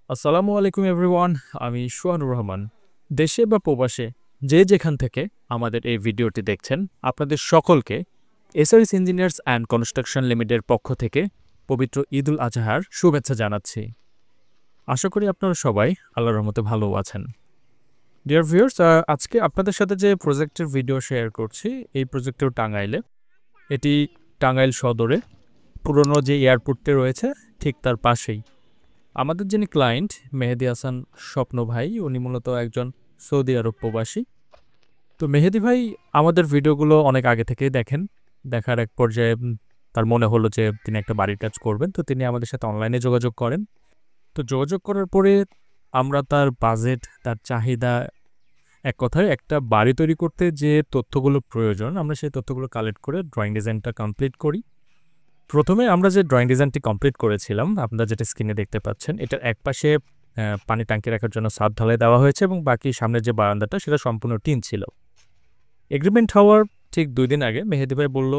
আসসালামু আলাইকুম এভরিওয়ান। আমি সোহানুর রহমান। দেশে বা প্রবাসে যে যেখান থেকে আমাদের এই ভিডিওটি দেখছেন, আপনাদের সকলকে এসআরএস ইঞ্জিনিয়ার্স অ্যান্ড কনস্ট্রাকশন লিমিটেডের পক্ষ থেকে পবিত্র ঈদ উল আজহার শুভেচ্ছা জানাচ্ছি। আশা করি আপনারা সবাই আল্লাহর রহমতে ভালো আছেন। ডিয়ার ভিউয়ার্স, আজকে আপনাদের সাথে যে প্রজেক্টের ভিডিও শেয়ার করছি, এই প্রজেক্টটিও টাঙ্গাইলে। এটি টাঙ্গাইল সদরে পুরনো যে এয়ারপোর্টটি রয়েছে ঠিক তার পাশেই। আমাদের যিনি ক্লায়েন্ট মেহেদি হাসান স্বপ্ন ভাই, উনি মূলত একজন সৌদি আরব প্রবাসী। তো মেহেদি ভাই আমাদের ভিডিওগুলো অনেক আগে থেকেই দেখেন। দেখার এক পর্যায়ে তার মনে হলো যে তিনি একটা বাড়ির কাজ করবেন, তো তিনি আমাদের সাথে অনলাইনে যোগাযোগ করেন। তো যোগাযোগ করার পরে আমরা তার বাজেট, তার চাহিদা, এক কথায় একটা বাড়ি তৈরি করতে যে তথ্যগুলো প্রয়োজন, আমরা সেই তথ্যগুলো কালেক্ট করে ড্রয়িং ডিজাইনটা কমপ্লিট করি। প্রথমে আমরা যে ড্রয়িং ডিজাইনটি কমপ্লিট করেছিলাম, আপনারা যেটা স্ক্রিনে দেখতে পাচ্ছেন, এটার একপাশে পানি ট্যাঙ্কি রাখার জন্য ছাদ ঢালাই দেওয়া হয়েছে এবং বাকি সামনের যে বারান্দাটা সেটা সম্পূর্ণ টিন ছিল। এগ্রিমেন্ট হওয়ার ঠিক 2 দিন আগে মেহেদি ভাই বলল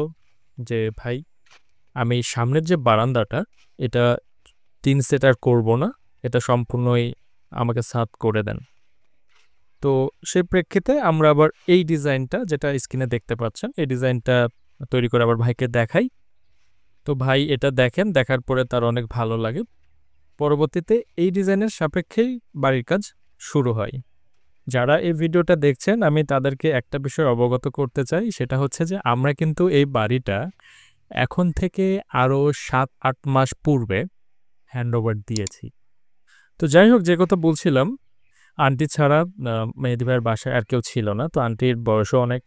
যে ভাই, আমি সামনের যে বারান্দাটা এটা টিন সেট আর করবো না, এটা সম্পূর্ণই আমাকে ছাদ করে দেন। তো সেই প্রেক্ষিতে আমরা আবার এই ডিজাইনটা যেটা স্ক্রিনে দেখতে পাচ্ছেন, এই ডিজাইনটা তৈরি করে আবার ভাইকে দেখাই। তো ভাই এটা দেখেন, দেখার পরে তার অনেক ভালো লাগে। পরবর্তীতে এই ডিজাইনের সাপেক্ষেই বাড়ির কাজ শুরু হয়। যারা এই ভিডিওটা দেখছেন, আমি তাদেরকে একটা বিষয় অবগত করতে চাই, সেটা হচ্ছে যে আমরা কিন্তু এই বাড়িটা এখন থেকে আরও 7-8 মাস পূর্বে হ্যান্ডওভার দিয়েছি। তো যাই হোক, যে কথা বলছিলাম, আন্টি ছাড়া মেহেদি ভাইয়ের বাসায় আর কেউ ছিল না। তো আন্টির বয়সও অনেক,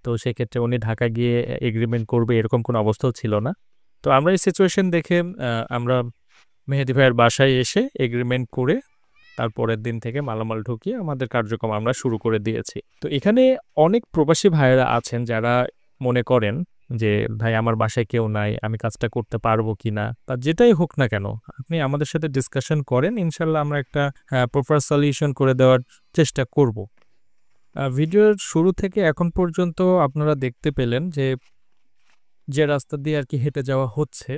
তো সেক্ষেত্রে উনি ঢাকা গিয়ে এগ্রিমেন্ট করবে এরকম কোনো অবস্থাও ছিল না। তো আমরা এই সিচুয়েশন দেখে আমরা মেহেদি ভাইয়ের বাসায় এসে এগ্রিমেন্ট করে তারপরের দিন থেকে মালামাল ঢুকিয়ে আমাদের কার্যক্রম আমরা শুরু করে দিয়েছি। তো এখানে অনেক প্রবাসী ভাইয়েরা আছেন যারা মনে করেন যে ভাই আমার বাসায় কেউ নাই, আমি কাজটা করতে পারবো কি না, বা যেটাই হোক না কেন আপনি আমাদের সাথে ডিসকাশন করেন, ইনশাল্লাহ আমরা একটা প্রপার সলিউশন করে দেওয়ার চেষ্টা করব। ভিডিওর শুরু থেকে এখন পর্যন্ত আপনারা দেখতে পেলেন যে রাস্তা দিয়ে আর কি হেঁটে যাওয়া হচ্ছে,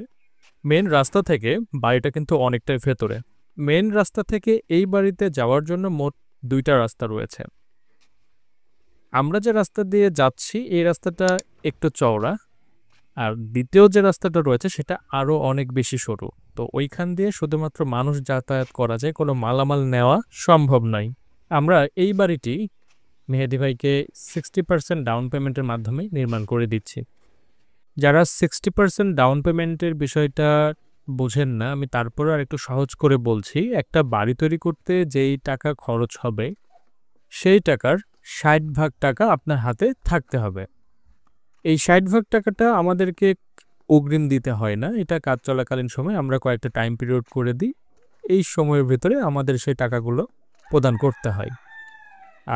মেন রাস্তা থেকে বাড়িটা কিন্তু অনেকটাই ভেতরে। মেন রাস্তা থেকে এই বাড়িতে যাওয়ার জন্য মোট 2টা রাস্তা রয়েছে। আমরা যে রাস্তা দিয়ে যাচ্ছি এই রাস্তাটা একটু চওড়া, আর দ্বিতীয় যে রাস্তাটা রয়েছে সেটা আরও অনেক বেশি সরু। তো ওইখান দিয়ে শুধুমাত্র মানুষ যাতায়াত করা যায়, কোনো মালামাল নেওয়া সম্ভব নয়। আমরা এই বাড়িটি মেহেদি ভাইকে 60% ডাউন পেমেন্টের মাধ্যমে নির্মাণ করে দিচ্ছি। যারা 60% ডাউন পেমেন্টের বিষয়টা বোঝেন না, আমি তারপরে আর একটু সহজ করে বলছি। একটা বাড়ি তৈরি করতে যেই টাকা খরচ হবে সেই টাকার 60% টাকা আপনার হাতে থাকতে হবে। এই 60% টাকাটা আমাদেরকে অগ্রিম দিতে হয় না, এটা কাজ চলাকালীন সময় আমরা কয়েকটা টাইম পিরিয়ড করে দিই, এই সময়ের ভিতরে আমাদের সেই টাকাগুলো প্রদান করতে হয়।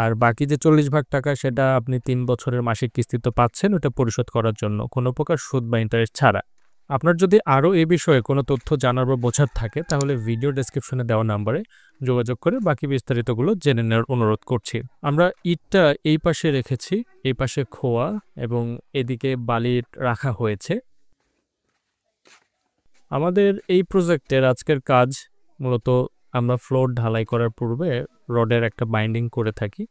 আর বাকি যে 40% টাকা সেটা আপনি 3 বছরের মাসিক কিস্তি তো পাচ্ছেন, ওটা পরিশোধ করার জন্য কোনো প্রকার সুদ বা ইন্টারেস্ট ছাড়া। আপনার যদি আরও এ বিষয়ে কোনো তথ্য জানার বা বোঝার থাকে তাহলে ভিডিও ডেসক্রিপশনে দেওয়া নাম্বারে যোগাযোগ করে বাকি বিস্তারিতগুলো জেনে নেওয়ার অনুরোধ করছি। আমরা ইটটা এই পাশে রেখেছি, এই পাশে খোয়া এবং এদিকে বালি রাখা হয়েছে। আমাদের এই প্রজেক্টের আজকের কাজ মূলত আমরা ফ্লোর ঢালাই করার পূর্বে রডের একটা বাইন্ডিং করে থাকি।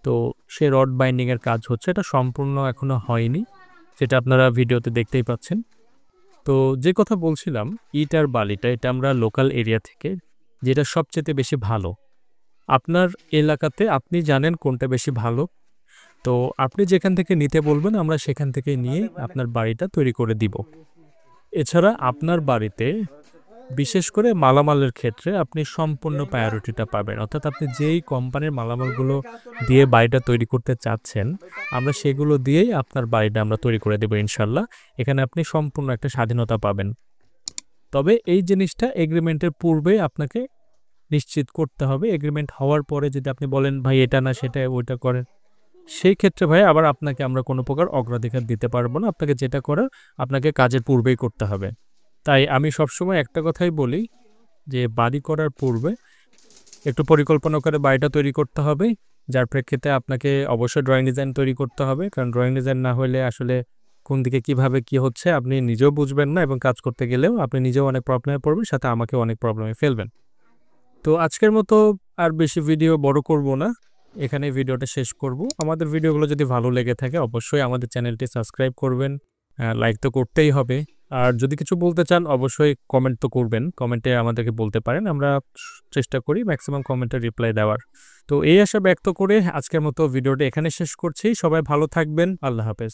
তো সেই রড বাইন্ডিংয়ের কাজ হচ্ছে, এটা সম্পূর্ণ এখনও হয়নি, যেটা আপনারা ভিডিওতে দেখতেই পাচ্ছেন। তো যে কথা বলছিলাম, ইট আর বালিটা এটা আমরা লোকাল এরিয়া থেকে, যেটা সবচেয়ে বেশি ভালো আপনার এলাকাতে আপনি জানেন কোনটা বেশি ভালো, তো আপনি যেখান থেকে নিতে বলবেন আমরা সেখান থেকে নিয়ে আপনার বাড়িটা তৈরি করে দিব। এছাড়া আপনার বাড়িতে বিশেষ করে মালামালের ক্ষেত্রে আপনি সম্পূর্ণ প্রায়োরিটিটা পাবেন, অর্থাৎ আপনি যেই কোম্পানির মালামালগুলো দিয়ে বাড়িটা তৈরি করতে চাচ্ছেন আমরা সেগুলো দিয়েই আপনার বাড়িটা আমরা তৈরি করে দেবো ইনশাল্লাহ। এখানে আপনি সম্পূর্ণ একটা স্বাধীনতা পাবেন। তবে এই জিনিসটা এগ্রিমেন্টের পূর্বে আপনাকে নিশ্চিত করতে হবে। এগ্রিমেন্ট হওয়ার পরে যদি আপনি বলেন ভাই এটা না সেটা ওইটা করেন, সেই ক্ষেত্রে ভাই আবার আপনাকে আমরা কোনো প্রকার অগ্রাধিকার দিতে পারবো না। আপনাকে যেটা করার আপনাকে কাজের পূর্বেই করতে হবে। তাই আমি সবসময় একটা কথাই বলি যে বাড়ি করার পূর্বে একটু পরিকল্পনা করে বাড়িটা তৈরি করতে হবে, যার প্রেক্ষিতে আপনাকে অবশ্যই ড্রয়িং ডিজাইন তৈরি করতে হবে, কারণ ড্রয়িং ডিজাইন না হলে আসলে কোন দিকে কিভাবে কি হচ্ছে আপনি নিজেও বুঝবেন না এবং কাজ করতে গেলেও আপনি নিজেও অনেক প্রবলেমে পড়বেন, সাথে আমাকেও অনেক প্রবলেমে ফেলবেন। তো আজকের মতো আর বেশি ভিডিও বড় করব না, এখানে ভিডিওটা শেষ করব। আমাদের ভিডিওগুলো যদি ভালো লেগে থাকে অবশ্যই আমাদের চ্যানেলটি সাবস্ক্রাইব করবেন, লাইক তো করতেই হবে। আর যদি কিছু বলতে চান অবশ্যই কমেন্ট তো করবেন, কমেন্টে আমাদেরকে বলতে পারেন, আমরা চেষ্টা করি ম্যাক্সিমাম কমেন্টের রিপ্লাই দেওয়ার। তো এই আশা ব্যক্ত করে আজকের মতো ভিডিওটা এখানে শেষ করছি। সবাই ভালো থাকবেন, আল্লাহ হাফেজ।